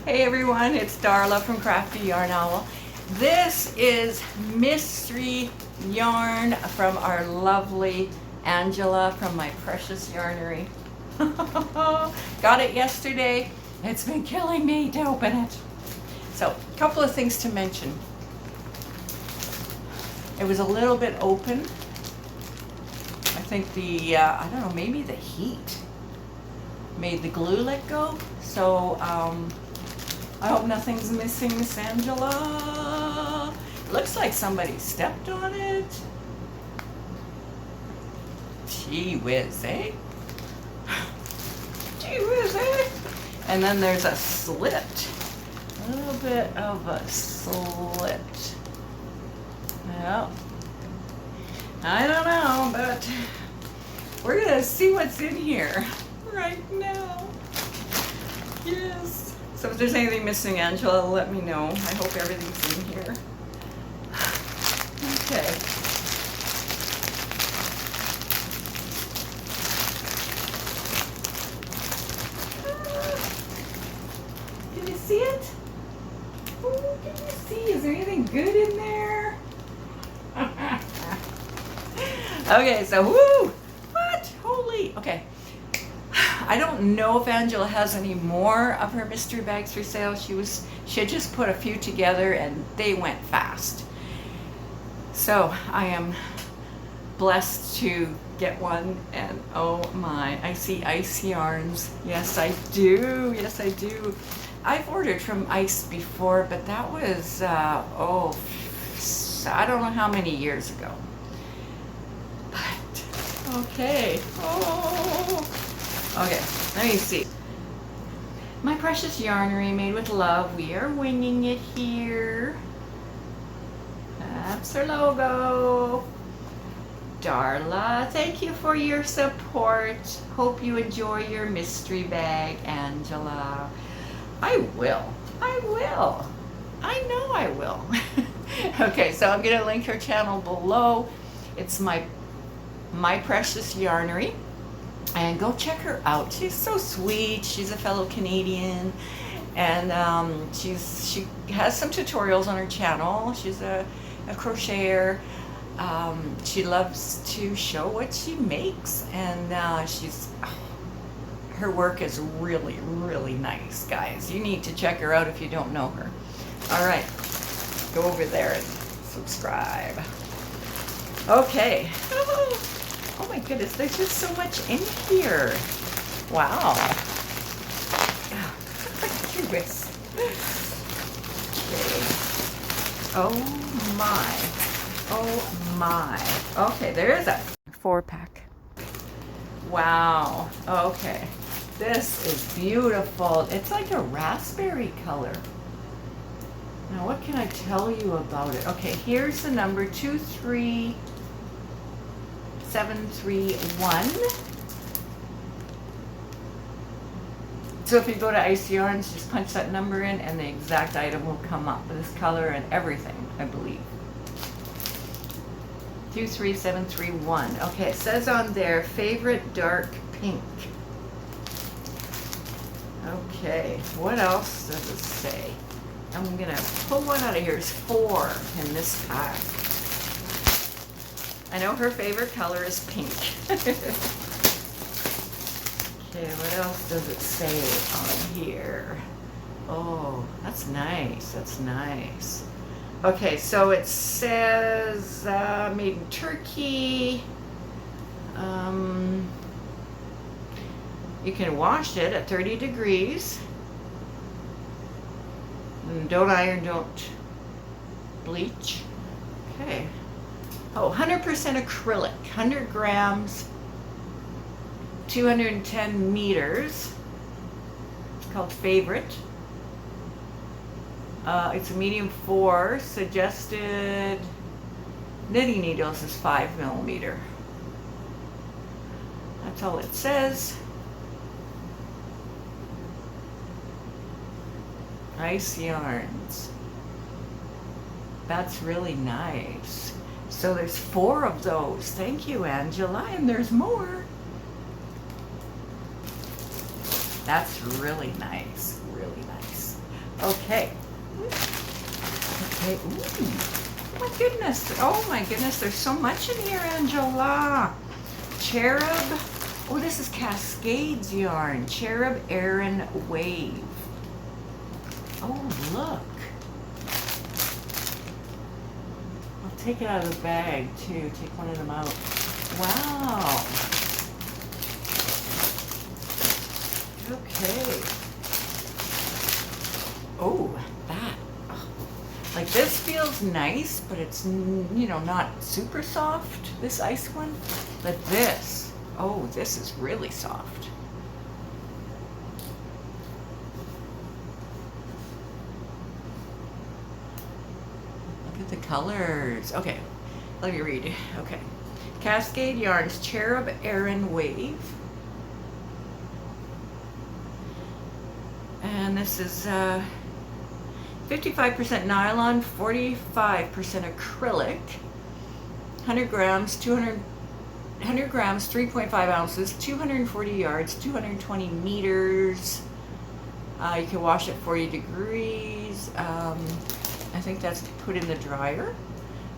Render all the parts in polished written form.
Hey everyone, it's Darla from crafty.yarn.owl. This is mystery yarn from our lovely Angela from my precious yarnery. Got it yesterday. It's been killing me to open it. So, a couple of things to mention. It was a little bit open. I think the, I don't know, maybe the heat made the glue let go. So, I hope nothing's missing, Miss Angela. Looks like somebody stepped on it. Gee whiz, eh? Gee whiz, eh? And then there's a slit. A little bit of a slit. Well, I don't know, but we're gonna see what's in here right now. Yes. So if there's anything missing, Angela, let me know. I hope everything's in here. Okay. Can you see it? Oh, can you see? Is there anything good in there? Okay, so woo! What? Holy, okay. I don't know if Angela has any more of her mystery bags for sale. She had just put a few together and they went fast. So I am blessed to get one, and oh my, I see Ice Yarns. Yes, I do. Yes, I do. I've ordered from Ice before, but that was, I don't know how many years ago. But, okay. Oh. Okay, let me see. My precious yarnery made with love. We are winging it here. That's her logo. Darla, thank you for your support. Hope you enjoy your mystery bag, Angela. I will. I will. I know I will. Okay, so I'm going to link her channel below. It's my precious yarnery. And go check her out. She's so sweet. She's a fellow Canadian, and she has some tutorials on her channel. She's a crocheter. She loves to show what she makes, and her work is really, really nice, guys. You need to check her out if you don't know her. All right, go over there and subscribe. Okay. Oh my goodness, there's just so much in here. Wow. Curious. Okay. Oh my. Oh my. Okay, there is a 4-pack. Wow. Okay. This is beautiful. It's like a raspberry color. Now, what can I tell you about it? Okay, here's the number 23731. So if you go to Ice Yarns, just punch that number in and the exact item will come up with this color and everything, I believe. 23731. Okay, it says on there, favorite dark pink. Okay, what else does it say? I'm gonna pull one out of here. There's 4 in this pack. I know her favorite color is pink. Okay, what else does it say on here? Oh, that's nice. That's nice. Okay, so it says made in Turkey. You can wash it at 30 degrees. And don't iron, don't bleach. Okay. Oh, 100% acrylic, 100 grams, 210 meters. It's called Favorite. It's a medium 4. Suggested knitting needles is 5mm. That's all it says. Ice Yarns. That's really nice. So there's 4 of those. Thank you, Angela. And there's more. That's really nice, really nice. Okay. Okay, ooh, my goodness. Oh my goodness, there's so much in here, Angela. Cherub. Oh, this is Cascades yarn. Cherub Aran Wave. Oh, look. I'll take it out of the bag too. Take one of them out. Wow. Okay. Oh, that. Oh. Like this feels nice, but it's, you know, not super soft, this ice one. But this, oh, this is really soft. Look at the colors. Okay, let me read. Okay. Cascade Yarns Cherub Aran Wave. And this is 55% nylon, 45% acrylic, 100 grams, 3.5 ounces, 240 yards, 220 meters. You can wash at 40 degrees. I think that's to put in the dryer.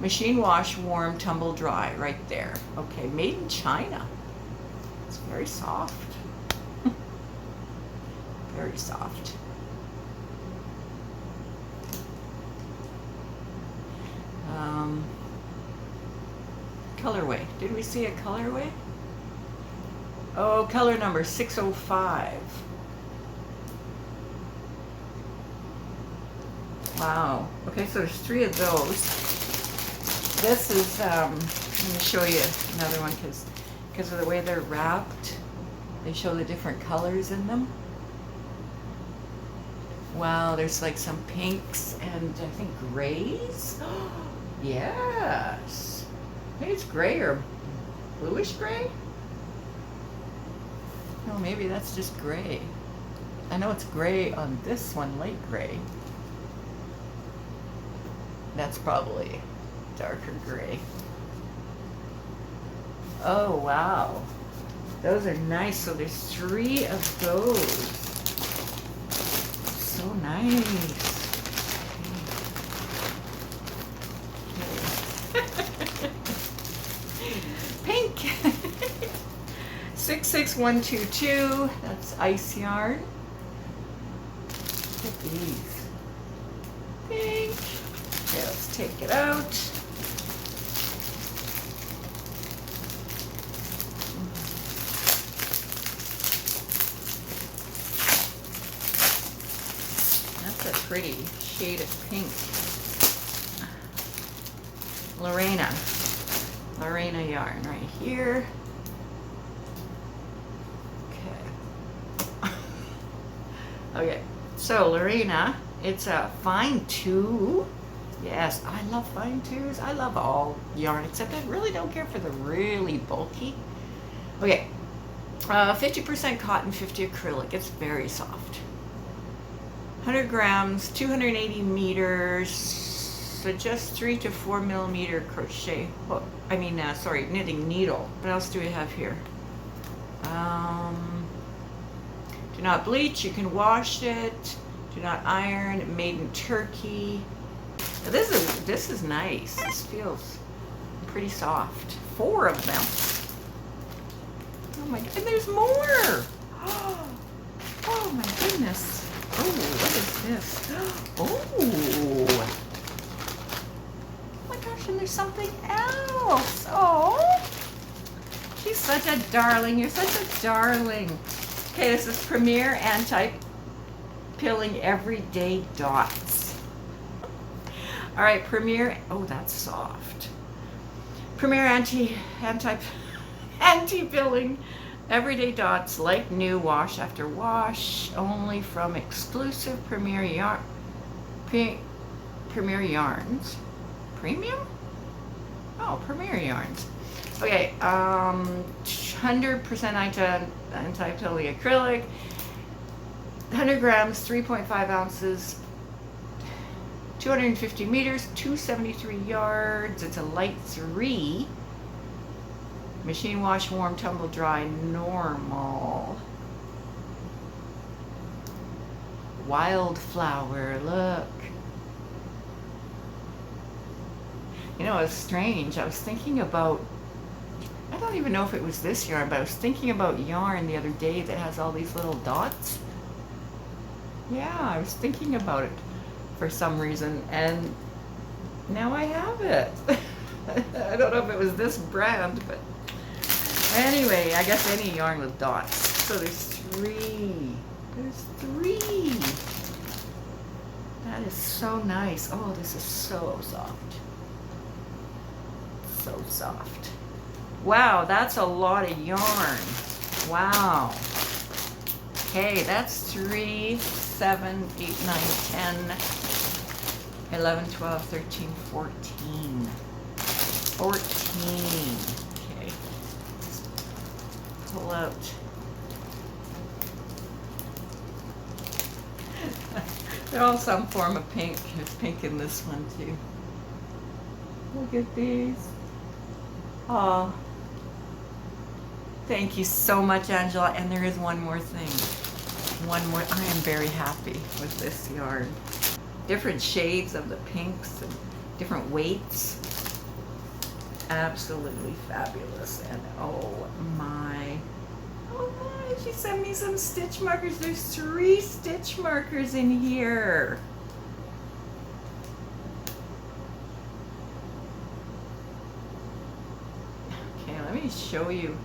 Machine wash, warm, tumble dry, right there. Okay, made in China. It's very soft. Very soft. Colorway. Did we see a colorway? Oh, color number 605. Wow. Okay, so there's 3 of those. This is, let me show you another one because of the way they're wrapped. They show the different colors in them. Wow, there's like some pinks and I think grays. Yes. I think it's gray or bluish gray. No, maybe that's just gray. I know it's gray on this one, light gray. That's probably darker gray. Oh, wow. Those are nice. So there's 3 of those. So nice. Pink. 66122. That's ice yarn. Look at these. Pink. Okay, let's take it out. That's a pretty shade of pink. Lorena yarn right here. Okay. Okay, so Lorena, it's a fine two. Yes, I love fine twos. I love all yarn, except I really don't care for the really bulky. Okay, 50% cotton, 50 acrylic. It's very soft. 100 grams, 280 meters. So just 3 to 4 millimeter crochet hook. Sorry, knitting needle. What else do we have here? Do not bleach. You can wash it. Do not iron. Made in Turkey. Now this is nice. This feels pretty soft. 4 of them. Oh my god! And there's more. Oh my goodness. Oh, what is this? Oh. And there's something else. Oh, she's such a darling. You're such a darling. Okay, this is Premier Anti-Pilling Everyday Dots. All right, Premier. Oh, that's soft. Premier Anti-Pilling Everyday Dots, like new, wash after wash, only from exclusive Premier Yarns. Premium? Oh, Premier Yarns. Okay, 100% anti-pilling acrylic, 100 grams, 3.5 ounces, 250 meters, 273 yards. It's a light 3. Machine wash, warm, tumble dry, normal. Wildflower, look. You know, it's strange. I was thinking about, I don't even know if it was this yarn, but I was thinking about yarn the other day that has all these little dots. Yeah, I was thinking about it for some reason, and now I have it. I don't know if it was this brand, but anyway, I guess any yarn with dots. So there's three. There's three. That is so nice. Oh, this is so soft. So soft. Wow, that's a lot of yarn. Wow. Okay, that's 3, 7, 8, 9, 10, 11, 12, 13, 14. 14. Okay. Pull out. They're all some form of pink. There's pink in this one too. Look at these. Oh. Thank you so much, Angela. And there is one more thing. One more. I am very happy with this yarn. Different shades of the pinks and different weights. Absolutely fabulous. And oh my, she sent me some stitch markers. There's 3 stitch markers in here. Okay, let me show you.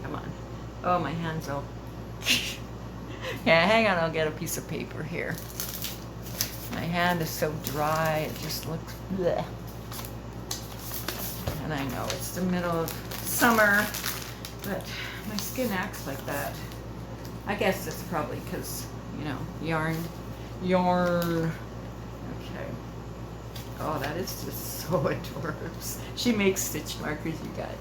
Come on. Oh, my hand's all. Yeah, hang on, I'll get a piece of paper here. My hand is so dry, it just looks bleh. And I know it's the middle of summer, but my skin acts like that. I guess it's probably because, you know, yarn. Okay. Oh, that is just so adorable. She makes stitch markers, you guys.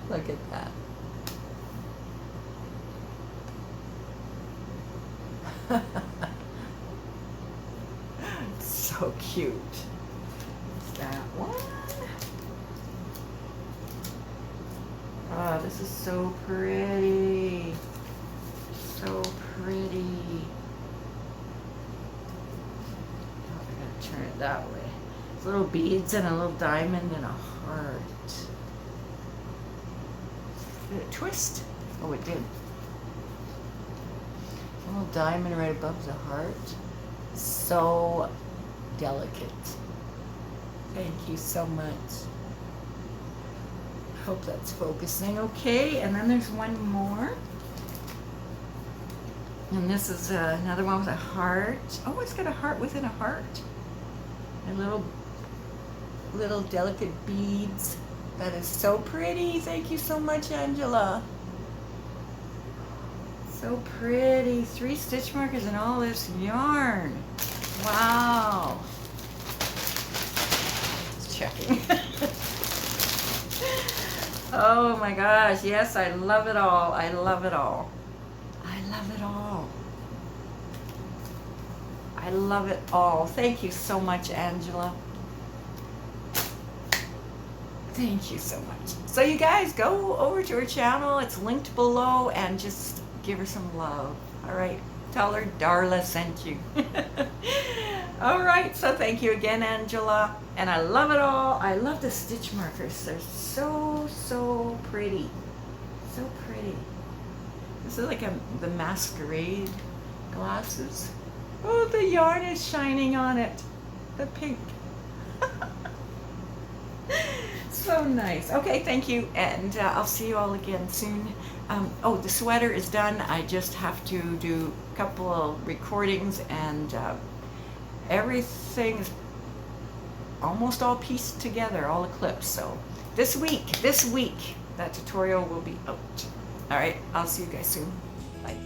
Look at that. So cute. That one. Oh, this is so pretty. So pretty. Oh, I gotta turn it that way. Little beads and a little diamond and a heart. Did it twist? Oh, it did. A little diamond right above the heart. So delicate. Thank you so much. Hope that's focusing okay. And then there's one more. And this is another one with a heart. Oh, it's got a heart within a heart. And little delicate beads. That is so pretty. Thank you so much, Angela. So pretty. 3 stitch markers and all this yarn. Wow. Just checking. Oh my gosh. Yes, I love it all. I love it all. I love it all. I love it all. Thank you so much, Angela. Thank you so much. So you guys, go over to her channel. It's linked below, and just give her some love. All right. Tell her Darla sent you. All right. So thank you again, Angela. And I love it all. I love the stitch markers. They're so, so pretty. So pretty. This is like the masquerade glasses. Oh, the yarn is shining on it. The pink. So nice. Okay, thank you, and I'll see you all again soon. Oh, the sweater is done. I just have to do a couple of recordings, and everything's almost all pieced together, all the clips. So this week, that tutorial will be out. All right, I'll see you guys soon. Bye.